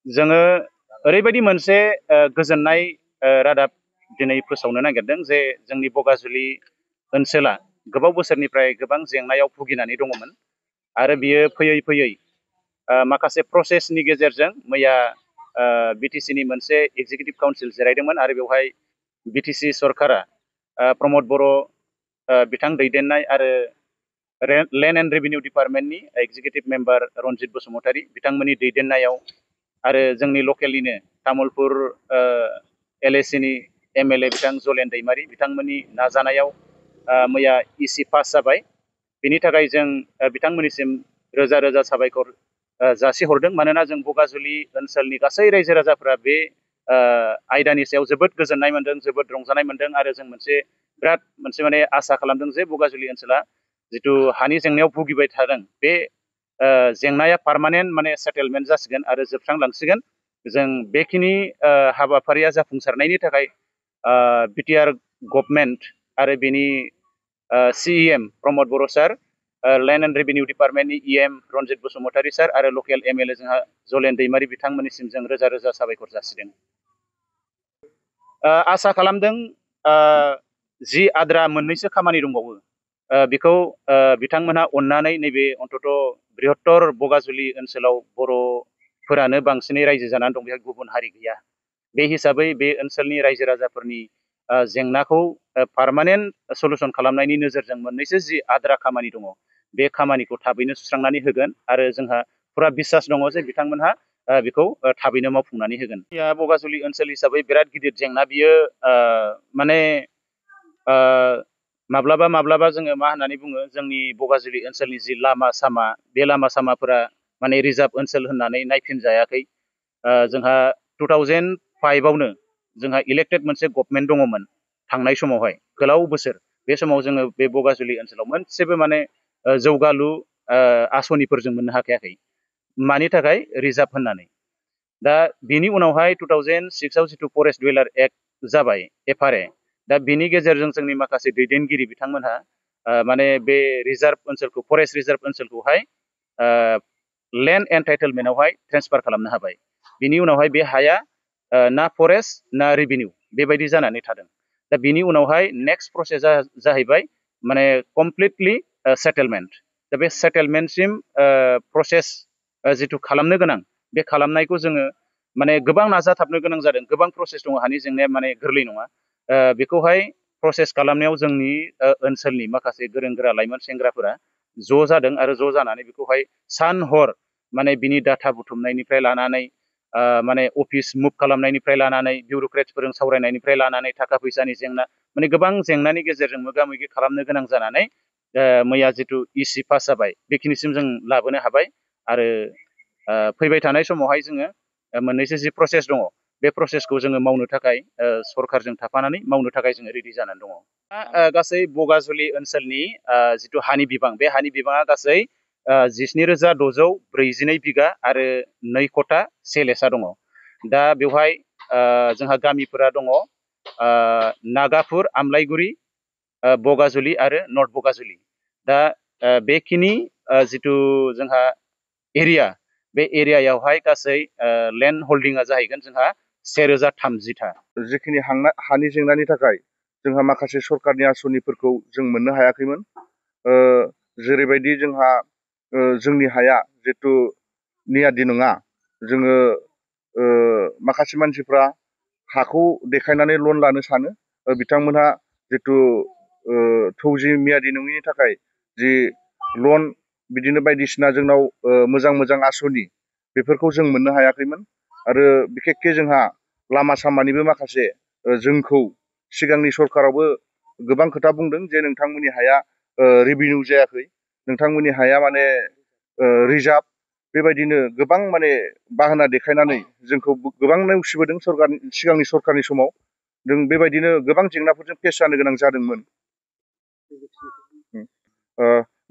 जोङो ओरैबायदि मोनसे गोजोननाय रादाब दिनै फोसावनो नागिरदों जे जोंनि बगाजुलि ओनसोला गोबाव बोसोरनिफ्राय गोबां जेंनायाव भुगिनानै दङमोन आरो बियो फैयै फैयै माखासे प्रसेसनि गेजेरजों मैया बिटिसिनि मोनसे एगजिकिउटिभ काउन्सिल जिरायदोंमोन आरो बेवहाय बिटिसि सरकारा प्रमद बर' बिथां दैदेननाय आरो लेन्ड एन्ड रेभिनिउ डिपार्टमेन्टनि एगजिकिउटिभ मेम्बार रनजित बसुमतारी बिथांमोननि दैदेननायाव आरो जोंनि लकेलनिनो तामुलपुर LAC नि MLA बिथां जलेन दैमारि बिथांमोननि नाजानायाव मैया इसि पास जाबाय। बिनि थाखाय जों बिथांमोननिसिम रोजा रोजा साबायखर जासिहरदों। मानोना जों बगाजुलि ओनसोलनि गासै रायजो राजाफोरा बे आयदानि सायाव जोबोद गोजोननाय मोनदों, जोबोद रंजानाय मोनदों आरो जों बिराद मोनसे माने आसा खालामदों जे बगाजुलि ओनसोला जिथु हानि जेंनायाव भुगिबाय थादों बे जेंनाया पार्मानेन्ट माने सेटेलमेन्ट जासिगोन आरो जोबस्रांलांसिगोन। जों बेखिनि हाबाफारिया जाफुंसारनायनि थाखाय बिटिआर गभर्नमेन्ट आरो बेनि CEM Pramod Boro' sir, land and revenue डिपार्टमेन्टनि EM रनजित बसुमतारी सार आरो लकेल MLA जोंहा जलेन दैमारि बिथांमोननिसिम जों रोजा रोजा साबायखर जासिदों। आसा खालामदों जि आद्रा मोननैसो खामानि दंबावो बेखौ बिथांमोनहा अननानै नैबे अन्तत बृहत्तर बगाजुलि ओनसोलाव बर'फोरानो बांसिनै रायजो जानानै दं, बेहाय गुबुन हारि गैया। बे हिसाबै बे ओनसोलनि रायजो राजाफोरनि जेंनाखौ पार्मानेन्ट सलुसन खालामनायनि नोजोरजों मोननैसो जि आद्रा खामानि दङ बे खामानिखौ थाबैनो सुस्रांनानै होगोन आरो जोंहा फुरा बिसास दङ जे बिथांमोनहा बेखौ थाबैनो मावफुंनानै होगोन। बगाजुलि ओनसोल हिसाबै बिराद गिदिर जेंना बियो माने माब्लाबा माब्लाबा जोङो मा होननानै बुङो, जोंनि बगाजुलि ओनसोलनि जि लामा सामा बे लामा सामाफोरा माने रिजार्भ ओनसोल होननानै नायफिनजायाखै। जोंहा 2005आवनो जोंहा इलेक्टेड मोनसे गभर्नमेन्ट दङमोन थांनाय समावहाय गोलाव बोसोर। बे समाव जोङो बे बगाजुलि ओनसोलाव मोनसेबो माने जौगालु आसनिफोर जों मोननो हाखायाखै। मानि थाखाय? रिजार्भ होननानै। दा बिनि उनावहाय 2006आव जिथु फरेस्ट डुवेलार एक्ट जाबाय FRA, दा बिनि गेजेरजों जोंनि माखासे दैदेनगिरि बिथांमोनहा माने बे रिजार्भ ओनसोलखौ, फरेस्ट रिजार्भ ओनसोलखौहाय लेन्ड एन्टाइटेलमेन्टआवहाय ट्रेन्सफार खालामनो हाबाय। बिनि उनावहाय बे हाया ना फरेस्ट ना रेभिनिउ बेबायदि जानानै थादों। दा बिनि उनावहाय नेक्स्ट प्रसेसा जाहैबाय माने कमप्लिटलि सेटेलमेन्ट। दा बे सेटेलमेन्टसिम प्रसेस जिथु खालामनो गोनां बे खालामनायखौ जोङो माने गोबां नाजाथाबनो गोनां जादों। गोबां प्रसेस दङ, हानि जेंनाया माने गोरलै नङा। बेखौहाय प्रसेस खालामनायाव जोंनि ओनसोलनि माखासे गोरों गोरा लाइमोन सेंग्राफोरा ज' जादों आरो ज' जानानै बेखौहाय सान हर माने बिनि डाटा बुथुमनायनिफ्राय लानानै माने अफिस मुभ खालामनायनिफ्राय लानानै बिउर'क्रेट्सफोरजों सावरायनायनिफ्राय लानानै थाखा फैसानि जेंना माने गोबां जेंनानि गेजेरजों मोगा मोगि खालामनो गोनां जानानै मैया जिथु इसि पास जाबाय बेखिनिसिम जों लाबोनो हाबाय। आरो फैबाय थानाय समावहाय जोङो मोननैसो जि प्रसेस दङ बे प्रसेसखौ जोङो मावनो थाखाय सरकारजों थाफानानै मावनो थाखाय जोङो रेडि जानानै दङ। गासै बगाजुलि ओनसोलनि जिथु हानि बिबां, बे हानि बिबाङा गासै 17,642 बिगा आरो 2 खथा सेलेसा दङ। दा बेवहाय जोंहा गामिफोरा दङ नागापुर, आमलाइगुरि, बगाजुलि आरो नर्थ बगाजुलि। दा बेखिनि जिथु जोंहा एरिया, बे एरियायावहाय गासै लेन्ड हल्डिंआ जाहैगोन जोंहा 1030टा। जिखिनि हानि जेंनानि थाखाय जोंहा माखासे सरकारनि आसनिफोरखौ जों मोननो हायाखैमोन। जेरैबायदि जोंहा जोंनि हाया जितु नियादि नङा, जोङो माखासे मानसिफ्रा हाखौ देखायनानै लन लानो सानो। बिथांमोनहा जितु थौजि मियादि नङिनि थाखाय जि लन बिदिनो बायदिसिना जोंनाव मोजां मोजां आसनि बेफोरखौ जों मोननो हायाखैमोन। आरो बिखेखके जोंहा लामा सामानिबो माखासे जोंखौ सिगांनि सरकारावबो गोबां खोथा बुंदों जे नोंथांमोननि हाया रेभिनिउ जायाखै, नोंथांमोननि हाया माने रिजार्भ, बेबायदिनो गोबां माने बाहाना देखायनानै जोंखौ गोबां नेवसिबोदों सिगांनि सरकारनि समाव। जों बेबायदिनो गोबां जेंनाफोरजों फेस जानो गोनां जादोंमोन।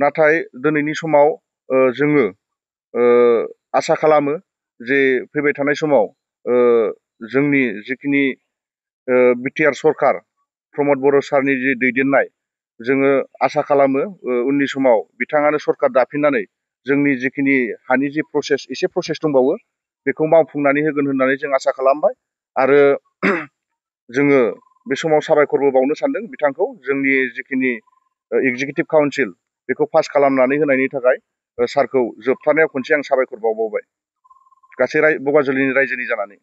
नाथाय दिनैनि समाव जोङो आसा खालामो जे फैबाय थानाय समाव जोंनि जिखिनि बिटिआर सरकार प्रमद बर' सारनि जि दैदेननाय, जोङो आसा खालामो उननि समाव बिथाङानो सरकार दाफिननानै जोंनि जिखिनि हानि जि प्रसेस, एसे प्रसेस दंबावो बेखौ मावफुंनानै होगोन होननानै जों आसा खालामबाय आरो जोङो बे समाव साबायखरबो बावनो सानदों बिथांखौ जोंनि जिखिनि एगजिकिउटिभ काउन्सिल बेखौ पास खालामनानै होनायनि थाखाय सारखौ जोबथारनायाव खनसे आं साबायखर बावबावबाय गासै बगाजुलिनि रायजोनि जानानै।